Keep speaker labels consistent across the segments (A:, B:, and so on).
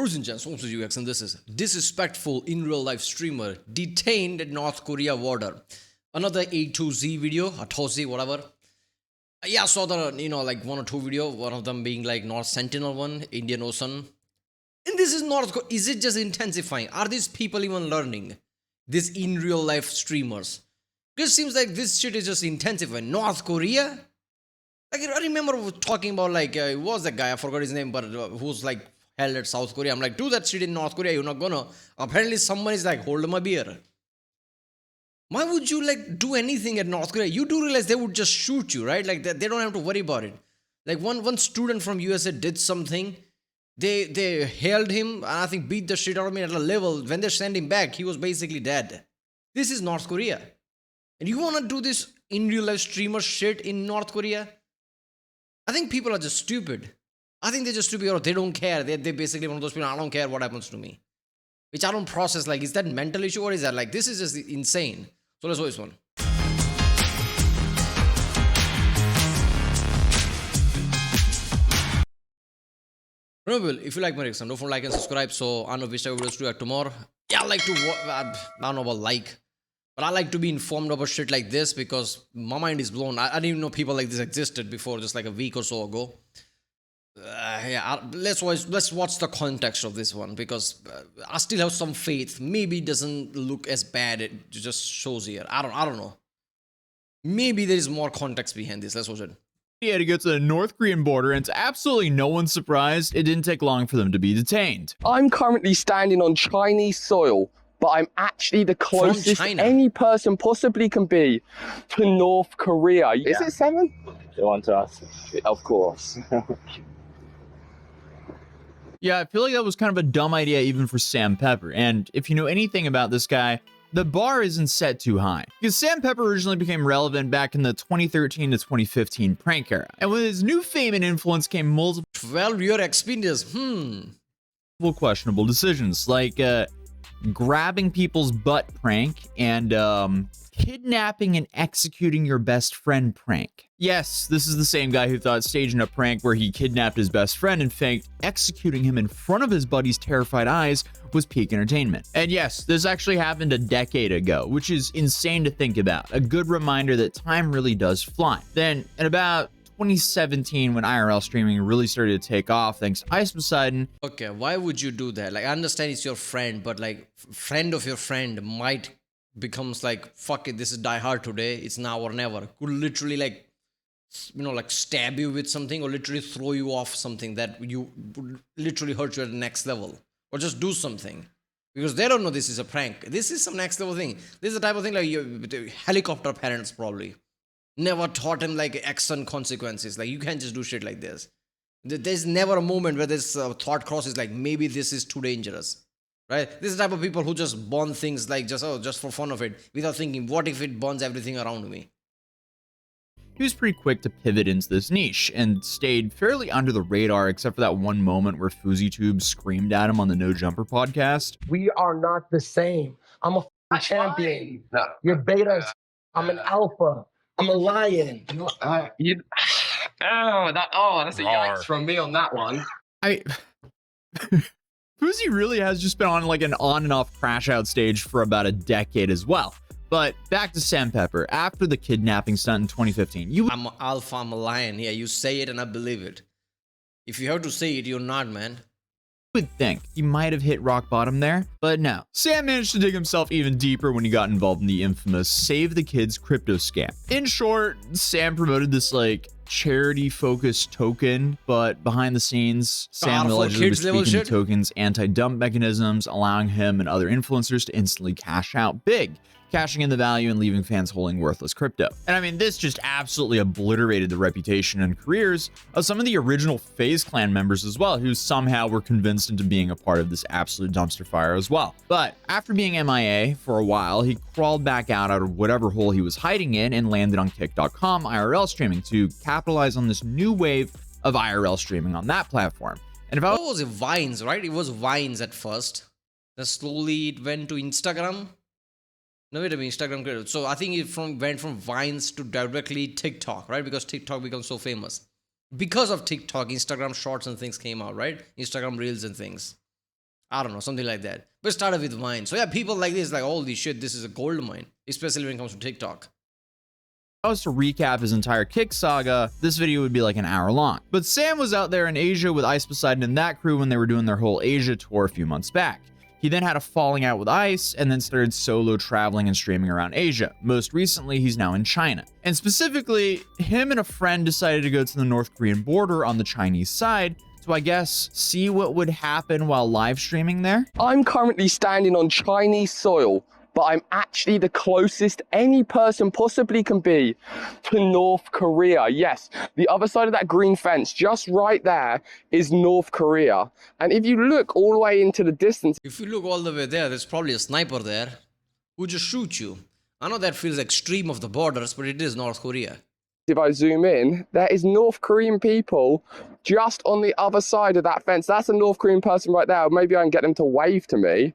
A: Ladies and gents, welcome to UX, and this is disrespectful in real life streamer detained at North Korea border. Another Atozy video, Atozy, whatever. Yeah, I saw the like one or two video. One of them being like North Sentinel one, Indian Ocean. And this is North Korea. Is it just intensifying? Are these people even learning this in real life streamers? Because it seems like this shit is just intensifying. North Korea. Like I remember talking about like it was that guy, I forgot his name, but who's like held at South Korea. I'm like, do that shit in North Korea, you're not gonna. Apparently someone is like, hold my beer. Why would you like do anything at North Korea? You do realize they would just shoot you, right? Like they don't have to worry about it. Like one student from USA did something. They held him and I think beat the shit out of me at a level. When they sent him back, he was basically dead. This is North Korea. And you wanna do this in real life streamer shit in North Korea? I think people are just stupid. I think they're just stupid or they don't care. They're basically one of those people, I don't care what happens to me. Which I don't process, like, is that mental issue or is that like, this is just insane. So let's watch this one. Remember, if you like my reaction, don't forget to like and subscribe so I know which type of videos to do tomorrow. Yeah, I like to, I don't know about like, but I like to be informed about shit like this because my mind is blown. I didn't even know people like this existed before just like a week or so ago. Let's watch the context of this one because I still have some faith. Maybe it doesn't look as bad. It just shows here. I don't know. Maybe there is more context behind this. Let's watch it.
B: He had to go to the North Korean border, and to absolutely no one's surprise, it didn't take long for them to be detained.
C: I'm currently standing on Chinese soil, but I'm actually the closest any person possibly can be to North Korea. Is it 7?
D: They want to us.
C: Of course.
B: Yeah, I feel like that was kind of a dumb idea even for Sam Pepper, and if you know anything about this guy, the bar isn't set too high. Because Sam Pepper originally became relevant back in the 2013 to 2015 prank era, and with his new fame and influence came multiple
A: 12-year experience,
B: questionable decisions, like grabbing people's butt prank and kidnapping and executing your best friend prank. Yes, this is the same guy who thought staging a prank where he kidnapped his best friend and faked executing him in front of his buddy's terrified eyes was peak entertainment. And yes, this actually happened a decade ago, which is insane to think about. A good reminder that time really does fly. Then, in about 2017, when IRL streaming really started to take off thanks to Ice Poseidon.
A: Okay, why would you do that? Like, I understand it's your friend, but like, friend of your friend might becomes like, fuck it, this is Die Hard today, it's now or never. Could literally like, like stab you with something or literally throw you off something that you would literally hurt you at the next level. Or just do something. Because they don't know this is a prank. This is some next level thing. This is the type of thing like helicopter parents probably never taught him like action consequences. Like you can't just do shit like this. There's never a moment where this thought crosses like maybe this is too dangerous. Right? This is the type of people who just burn things like just for fun of it without thinking, what if it burns everything around me?
B: He was pretty quick to pivot into this niche and stayed fairly under the radar except for that one moment where FuzzyTube screamed at him on the No Jumper podcast.
E: We are not the same. I'm a champion. No. You're betas. I'm an alpha. I'm a lion.
C: That's a yikes from me on that one.
B: Fuzzy really has just been on like an on and off crash out stage for about a decade as well. But back to Sam Pepper. After the kidnapping stunt in 2015,
A: I'm an alpha, I'm a lion. Yeah, you say it and I believe it. If you have to say it, you're not, man.
B: Would think he might have hit rock bottom there, but no. Sam managed to dig himself even deeper when he got involved in the infamous Save the Kids crypto scam. In short, Sam promoted this like charity-focused token, but behind the scenes, Sam allegedly was tweaking the token's anti-dump mechanisms, allowing him and other influencers to instantly cash out big, cashing in the value and leaving fans holding worthless crypto. And I mean, this just absolutely obliterated the reputation and careers of some of the original FaZe Clan members as well, who somehow were convinced into being a part of this absolute dumpster fire as well. But after being MIA for a while, he crawled back out of whatever hole he was hiding in and landed on Kick.com IRL streaming to capitalize on this new wave of IRL streaming on that platform. And if I
A: was it Vines, right? It was Vines at first. Then slowly it went to Instagram. No, wait a minute, Instagram. So I think it went from Vines to directly TikTok, right? Because TikTok becomes so famous. Because of TikTok, Instagram Shorts and things came out, right? Instagram Reels and things. I don't know, something like that. But it started with Vine. So yeah, people like this, like, holy shit, this is a gold mine, especially when it comes to TikTok.
B: I was to recap his entire Kick saga, this video would be like an hour long. But Sam was out there in Asia with Ice Poseidon and that crew when they were doing their whole Asia tour a few months back. He then had a falling out with Ice and then started solo traveling and streaming around Asia. Most recently, he's now in China. And specifically, him and a friend decided to go to the North Korean border on the Chinese side to, I guess, see what would happen while live streaming there.
C: I'm currently standing on Chinese soil, but I'm actually the closest any person possibly can be to North Korea. Yes, the other side of that green fence, just right there, is North Korea. And if you look all the way into the distance...
A: If you look all the way there, there's probably a sniper there who just shoot you. I know that feels extreme of the borders, but it is North Korea.
C: If I zoom in, there is North Korean people just on the other side of that fence. That's a North Korean person right there. Maybe I can get them to wave to me.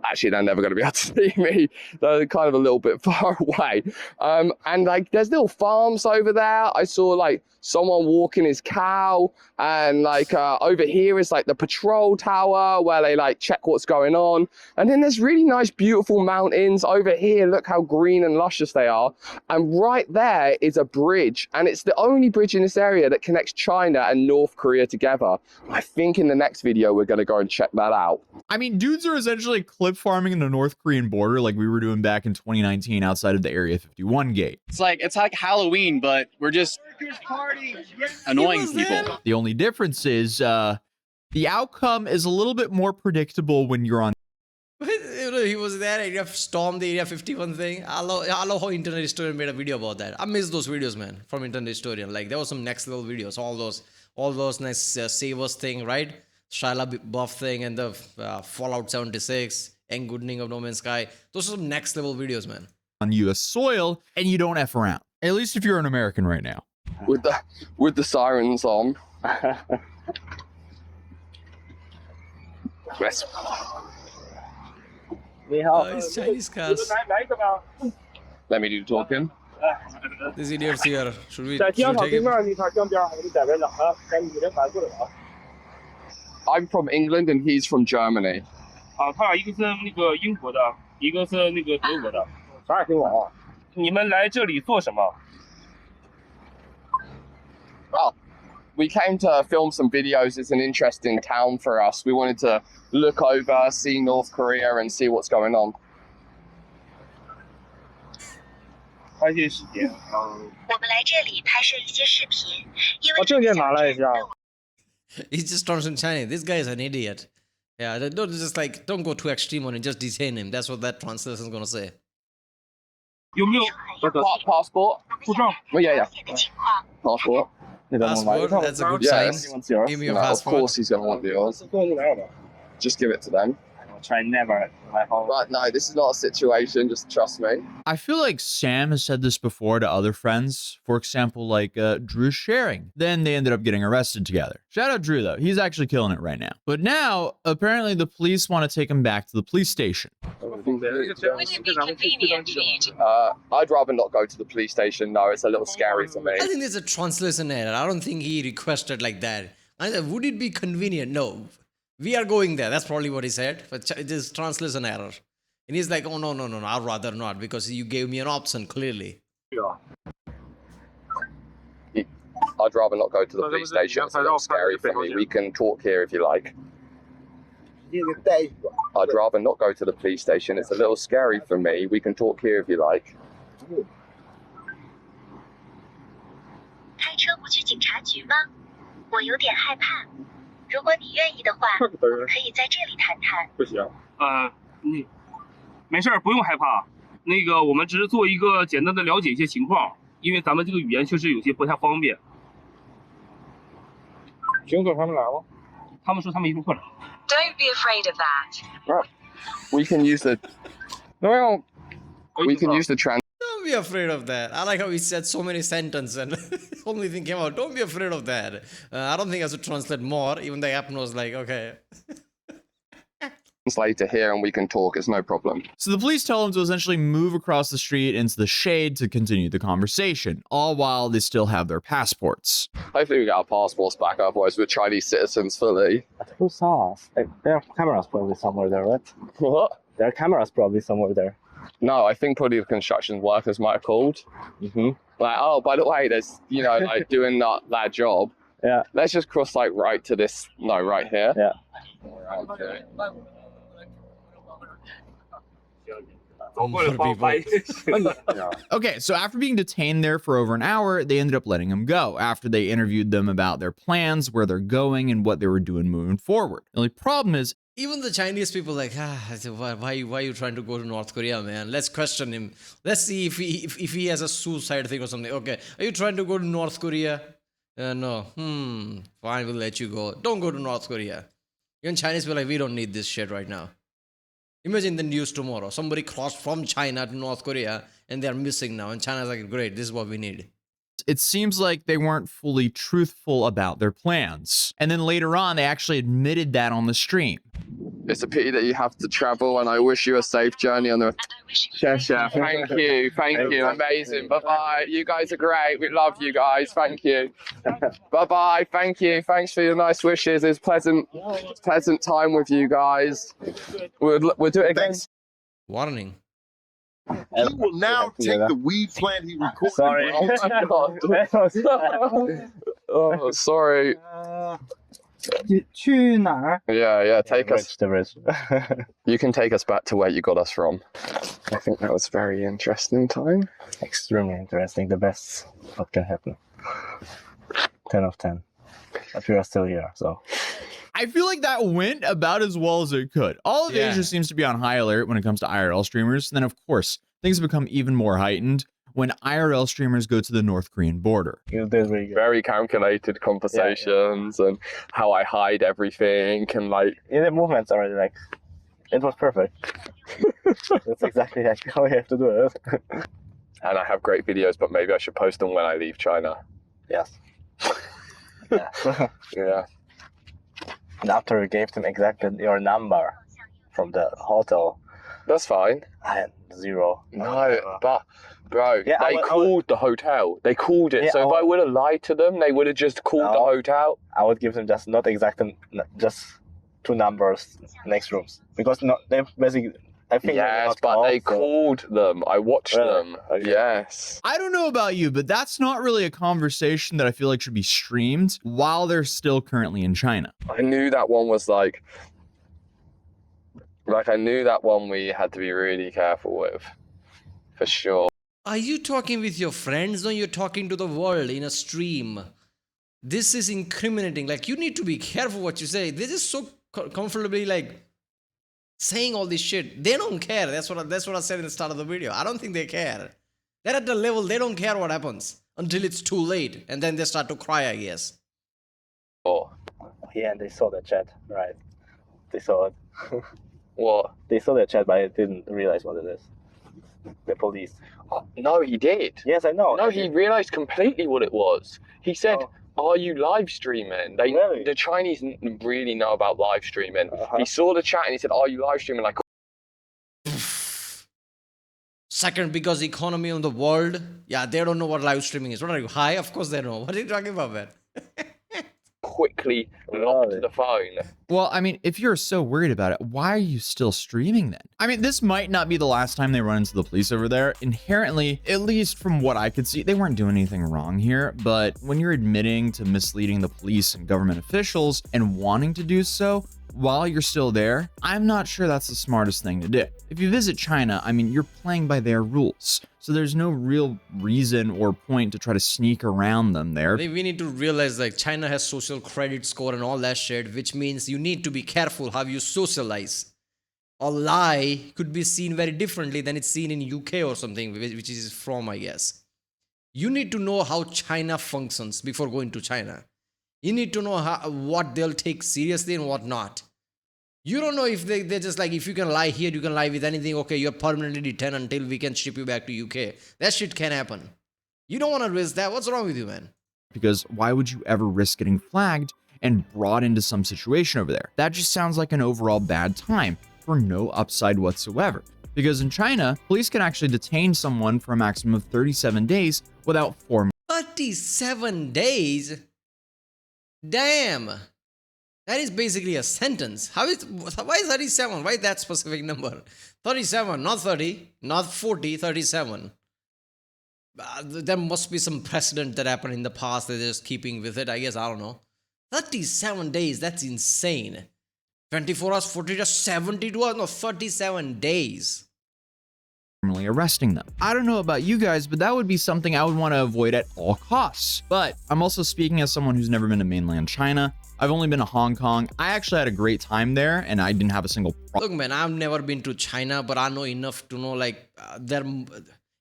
C: Actually, they're never going to be able to see me. They're kind of a little bit far away. And like, there's little farms over there. I saw like someone walking his cow, and like over here is like the patrol tower where they like check what's going on. And then there's really nice, beautiful mountains over here. Look how green and luscious they are. And right there is a bridge, and it's the only bridge in this area that connects China and North Korea together. I think in the next video we're going to go and check that out.
B: I mean, dudes are essentially clip farming in the North Korean border like we were doing back in 2019 outside of the Area 51 gate.
D: It's like Halloween, but we're just annoying people.
B: The only difference is the outcome is a little bit more predictable when you're on.
A: He was there and you stormed the Area 51 thing. I love how Internet Historian made a video about that. I miss those videos, man, from Internet Historian. Like, there was some next level videos. All those nice savers thing, right? Shia LaBeouf thing and the Fallout 76, End Goodening of No Man's Sky. Those are some next level videos, man.
B: On US soil, and you don't F around. At least if you're an American right now.
C: With the sirens on. Yes.
A: It's Chinese cars.
C: Let me do the talking.
A: This idiot's here. Should we take him?
C: I'm from England and he's from Germany.
F: 他俩一个是那个英国的，一个是那个德国的。啥也听我啊！你们来这里做什么？
C: Oh, we came to film some videos. It's an interesting town for us. We wanted to look over, see North Korea and see what's going on.
F: 拍些视频。
G: 我们来这里拍摄一些视频，因为
F: 我证件拿来一下。
A: He just turns in Chinese. This guy is an idiot. Yeah, don't go too extreme on it. Just detain him. That's what that translation is gonna say.
F: 有没有
C: Passport?
F: 护照？
C: Oh, yeah.
G: 的情况。
C: Passport.
A: Passport, that's a good
C: Yeah,
A: sign. Give me your
C: of
A: passport.
C: course he's going to want yours. Just give it to them.
F: Try never.
C: Right, no, this is not a situation. Just trust me.
B: I feel like Sam has said this before to other friends. For example, like Drew sharing. Then they ended up getting arrested together. Shout out Drew, though. He's actually killing it right now. But now, apparently the police want to take him back to the police station.
G: Would it be convenient for you to...
C: I'd rather not go to the police station. No, it's a little scary for me.
A: I think there's a translation error. I don't think he requested like that. I said, would it be convenient? No. We are going there. That's probably what he said. But it is translation error. And he's like, oh, no. I'd rather not because you gave me an option, clearly.
C: I'd rather not go to the police station. It's a little scary for me. We can talk here if you like. I'd rather not go to the police station. It's a little scary for me. We can talk here if you like.
G: 开车不去警察局吗？我有点害怕。如果你愿意的话，我们可以在这里谈谈。
F: 不行。没事儿，不用害怕。那个，我们只是做一个简单的了解一些情况，因为咱们这个语言确实有些不太方便。警察他们来了，他们说他们一会儿过来。
G: Don't be afraid of that.
C: Right. We can use the. Well, we can use the
A: Don't be afraid of that. I like how he said so many sentences and only thing came out. Don't be afraid of that. I don't think I should translate more. Even the app knows, like, okay.
C: translator here and we can talk. It's no problem.
B: So the police tell him to essentially move across the street into the shade to continue the conversation, all while they still have their passports.
C: Hopefully we get our passports back, otherwise we're Chinese citizens fully.
H: Who saw us? There are cameras probably somewhere there, right?
C: What?
H: There are cameras probably somewhere there.
C: No, I think probably the construction workers might have called. Like, oh, by the way, there's, you know, like doing that job.
H: Yeah.
C: Let's just cross like right to this, no, right here.
H: Yeah.
C: Okay.
B: Okay, so after being detained there for over an hour, they ended up letting him go after they interviewed them about their plans, where they're going, and what they were doing moving forward. The only problem is,
A: even the Chinese people like, why are you trying to go to North Korea, man? Let's question him. Let's see if he has a suicide thing or something. Okay, are you trying to go to North Korea? No. Fine, we'll let you go. Don't go to North Korea. Even Chinese people like, we don't need this shit right now. Imagine the news tomorrow. Somebody crossed from China to North Korea and they're missing now. And China's like, great, this is what we need.
B: it seems like they weren't fully truthful about their plans. And then later on, they actually admitted that on the stream.
C: It's a pity that you have to travel, and I wish you a safe journey on the... Thank you, amazing. Bye-bye. You guys are great. We love you guys. Thank you. Bye-bye. Thank you. Thanks for your nice wishes. It's pleasant time with you guys. We'll do it again.
A: Warning.
I: He will now take the weed plant he recorded.
H: Sorry.
C: Oh my God. Oh, sorry.
H: 去哪儿?
C: Yeah, take us.
H: The bridge.
C: You can take us back to where you got us from. I think that was a very interesting time.
H: Extremely interesting. The best what can happen. 10 of 10. But we are still here, so.
B: I feel like that went about as well as it could. All of Asia seems to be on high alert when it comes to IRL streamers. And then, of course, things become even more heightened when IRL streamers go to the North Korean border.
C: Very calculated conversations and how I hide everything and like...
H: In the movements already, like, it was perfect. That's exactly like how you have to do it.
C: And I have great videos, but maybe I should post them when I leave China.
H: Yes. Yeah.
C: Yeah.
H: And after you gave them exactly your number from the hotel.
C: That's fine.
H: I had 0.
C: No, but bro,
H: Yeah,
C: they called the hotel. They called it.
H: Yeah,
C: so if I would have lied to them, they would have just called the hotel.
H: I would give them just not exactly, just 2 numbers next rooms. Because they basically, I think
C: yes, but they called them. I watched them.
H: Okay.
C: Yes.
B: I don't know about you, but that's not really a conversation that I feel like should be streamed while they're still currently in China.
C: I knew that one was like I knew that one we had to be really careful with. For sure.
A: Are you talking with your friends? No, you're talking to the world in a stream. This is incriminating. Like, you need to be careful what you say. They're just so comfortably like saying all this shit. They don't care. That's what I said in the start of the video. I don't think they care. They're at the level they don't care what happens until it's too late, and then they start to cry, I guess.
C: Oh.
H: Yeah, and they saw the chat, right? They saw it.
C: What?
H: They saw the chat, but I didn't realize what it is. The police.
C: Oh, no, he did.
H: Yes, I know.
C: No, he realized completely what it was. He said, "Are you live streaming?"
H: Really?
C: The Chinese really know about live streaming. He saw the chat and he said, "Are you live streaming?" Like,
A: Second, because economy on the world, yeah, they don't know what live streaming is. What are you, high? Of course they know. What are you talking about, man?
C: quickly locked the phone.
B: Well, I mean, if you're so worried about it, why are you still streaming then? I mean, this might not be the last time they run into the police over there. Inherently, at least from what I could see, they weren't doing anything wrong here. But when you're admitting to misleading the police and government officials and wanting to do so while you're still there, I'm not sure that's the smartest thing to do. If you visit China, I mean, you're playing by their rules. So there's no real reason or point to try to sneak around them there.
A: I think we need to realize like China has social credit score and all that shit, which means you need to be careful how you socialize. A lie could be seen very differently than it's seen in UK or something, which is from, I guess. You need to know how China functions before going to China. You need to know what they'll take seriously and what not. You don't know if they're just like, if you can lie here, you can lie with anything. Okay, you're permanently detained until we can ship you back to UK. That shit can happen. You don't want to risk that. What's wrong with you, man?
B: Because why would you ever risk getting flagged and brought into some situation over there? That just sounds like an overall bad time. for no upside whatsoever. Because in China, police can actually detain someone for a maximum of 37 days without
A: 37 days? Damn. That is basically a sentence. Why 37? Why that specific number? 37, not 30, not 40, 37. There must be some precedent that happened in the past. They're just keeping with it. I guess, I don't know. 37 days, that's insane. 24 hours, 40 hours, 72 hours, no, 37 days.
B: formally arresting them. I don't know about you guys, but that would be something I would want to avoid at all costs. But I'm also speaking as someone who's never been to mainland China. I've only been to Hong Kong. I actually had a great time there and I didn't have a single problem.
A: Look, man, I've never been to China, but I know enough to know like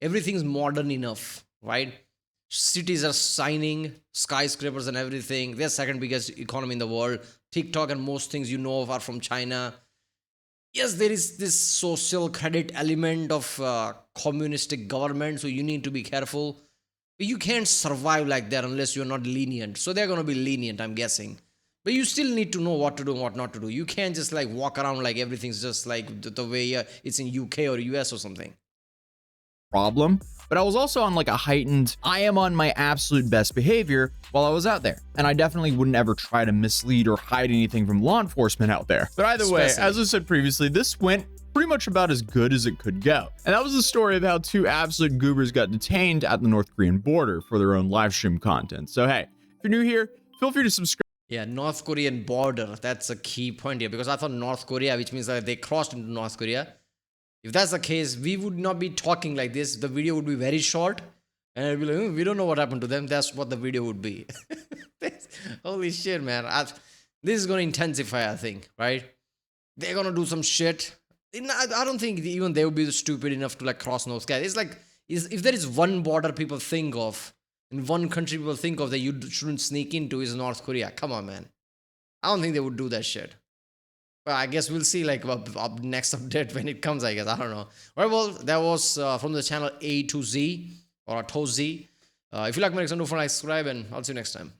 A: everything's modern enough, right? Cities are signing, skyscrapers and everything. They're second biggest economy in the world. TikTok and most things you know of are from China. Yes, there is this social credit element of communistic government, so you need to be careful. But you can't survive like that unless you're not lenient. So they're going to be lenient, I'm guessing. But you still need to know what to do and what not to do. You can't just like walk around like everything's just like the way it's in UK or US or something.
B: Problem, but I was also on like a heightened, I am on my absolute best behavior while I was out there. And I definitely wouldn't ever try to mislead or hide anything from law enforcement out there. But either way, as I said previously, this went pretty much about as good as it could go. And that was the story of how two absolute goobers got detained at the North Korean border for their own live stream content. So hey, if you're new here, feel free to subscribe.
A: Yeah, North Korean border. That's a key point here because I thought North Korea, which means that they crossed into North Korea. If that's the case, we would not be talking like this. The video would be very short and I'd be like, we don't know what happened to them. That's what the video would be. Holy shit, man. This is going to intensify, I think, right? They're going to do some shit. I don't think even they would be stupid enough to like cross North Korea. It's like, if there is one border people think of, in one country people think of that you shouldn't sneak into is North Korea. Come on, man. I don't think they would do that shit. But I guess we'll see like next update when it comes, I guess. I don't know. All right, well, that was from the channel Atozy or Atozy. If you like my next one, don't forget to subscribe and I'll see you next time.